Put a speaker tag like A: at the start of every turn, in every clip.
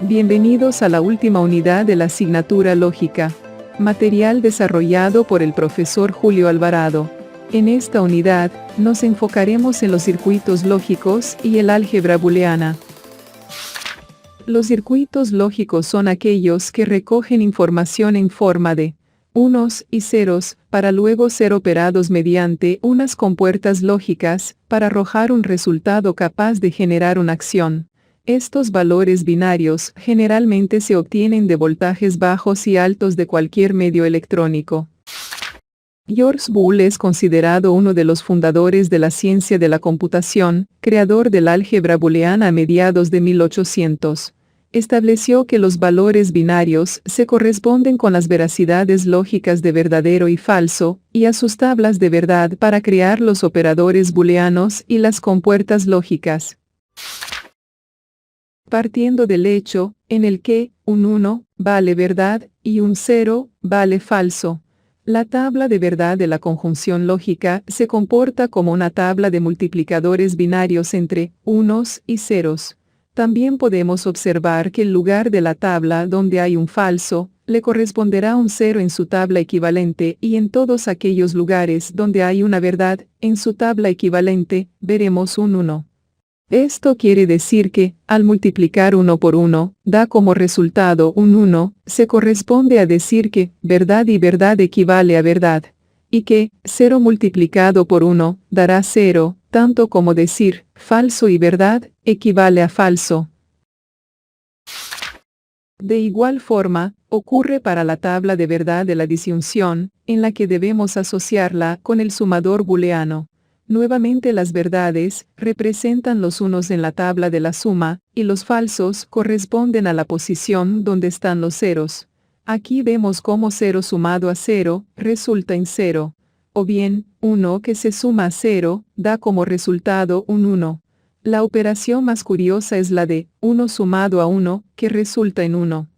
A: Bienvenidos a la última unidad de la asignatura Lógica, material desarrollado por el profesor Julio Alvarado. En esta unidad, nos enfocaremos en los circuitos lógicos y el álgebra booleana. Los circuitos lógicos son aquellos que recogen información en forma de unos y ceros, para luego ser operados mediante unas compuertas lógicas, para arrojar un resultado capaz de generar una acción. Estos valores binarios generalmente se obtienen de voltajes bajos y altos de cualquier medio electrónico. George Boole es considerado uno de los fundadores de la ciencia de la computación, creador del álgebra booleana a mediados de 1800. Estableció que los valores binarios se corresponden con las veracidades lógicas de verdadero y falso, y a sus tablas de verdad para crear los operadores booleanos y las compuertas lógicas. Partiendo del hecho, en el que, un 1, vale verdad, y un 0, vale falso. La tabla de verdad de la conjunción lógica se comporta como una tabla de multiplicadores binarios entre unos y ceros. También podemos observar que el lugar de la tabla donde hay un falso, le corresponderá un 0 en su tabla equivalente y en todos aquellos lugares donde hay una verdad, en su tabla equivalente, veremos un 1. Esto quiere decir que, al multiplicar 1 por 1, da como resultado un 1, se corresponde a decir que, verdad y verdad equivale a verdad, y que, 0 multiplicado por 1, dará 0, tanto como decir, falso y verdad, equivale a falso. De igual forma, ocurre para la tabla de verdad de la disyunción, en la que debemos asociarla con el sumador booleano. Nuevamente las verdades representan los unos en la tabla de la suma, y los falsos corresponden a la posición donde están los ceros. Aquí vemos cómo 0 sumado a 0 resulta en 0, o bien, 1 que se suma a 0 da como resultado un 1. La operación más curiosa es la de 1 sumado a 1, que resulta en 1.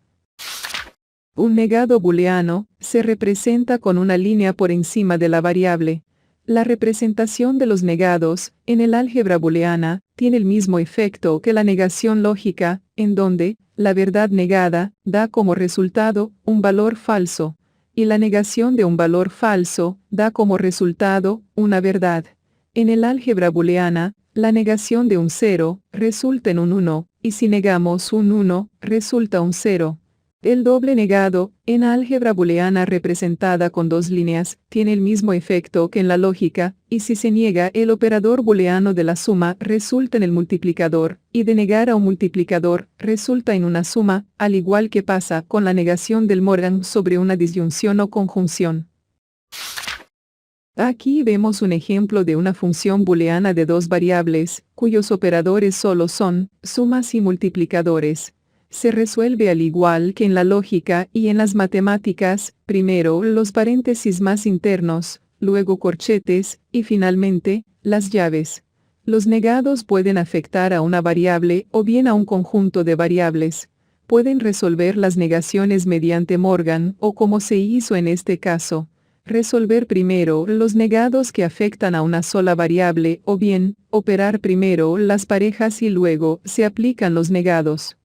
A: Un negado booleano se representa con una línea por encima de la variable. La representación de los negados, en el álgebra booleana, tiene el mismo efecto que la negación lógica, en donde, la verdad negada, da como resultado, un valor falso, y la negación de un valor falso, da como resultado, una verdad. En el álgebra booleana, la negación de un 0, resulta en un 1, y si negamos un 1, resulta un 0. El doble negado, en álgebra booleana representada con dos líneas, tiene el mismo efecto que en la lógica, y si se niega el operador booleano de la suma resulta en el multiplicador, y de negar a un multiplicador, resulta en una suma, al igual que pasa con la negación del Morgan sobre una disyunción o conjunción. Aquí vemos un ejemplo de una función booleana de dos variables, cuyos operadores solo son sumas y multiplicadores. Se resuelve al igual que en la lógica y en las matemáticas, primero los paréntesis más internos, luego corchetes, y finalmente, las llaves. Los negados pueden afectar a una variable o bien a un conjunto de variables. Pueden resolver las negaciones mediante Morgan o como se hizo en este caso. Resolver primero los negados que afectan a una sola variable o bien, operar primero las parejas y luego se aplican los negados.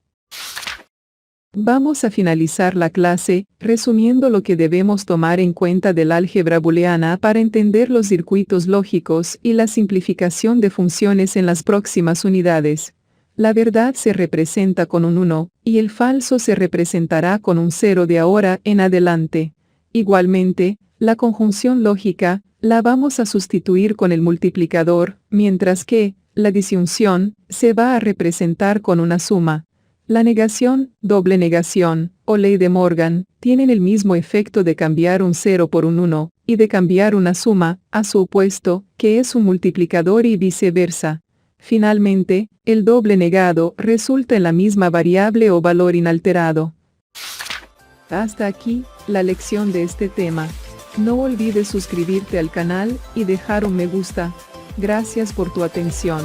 A: Vamos a finalizar la clase, resumiendo lo que debemos tomar en cuenta del álgebra booleana para entender los circuitos lógicos y la simplificación de funciones en las próximas unidades. La verdad se representa con un 1, y el falso se representará con un 0 de ahora en adelante. Igualmente, la conjunción lógica, la vamos a sustituir con el multiplicador, mientras que, la disyunción, se va a representar con una suma. La negación, doble negación, o ley de Morgan, tienen el mismo efecto de cambiar un 0 por un 1, y de cambiar una suma, a su opuesto, que es un multiplicador y viceversa. Finalmente, el doble negado resulta en la misma variable o valor inalterado. Hasta aquí, la lección de este tema. No olvides suscribirte al canal y dejar un me gusta. Gracias por tu atención.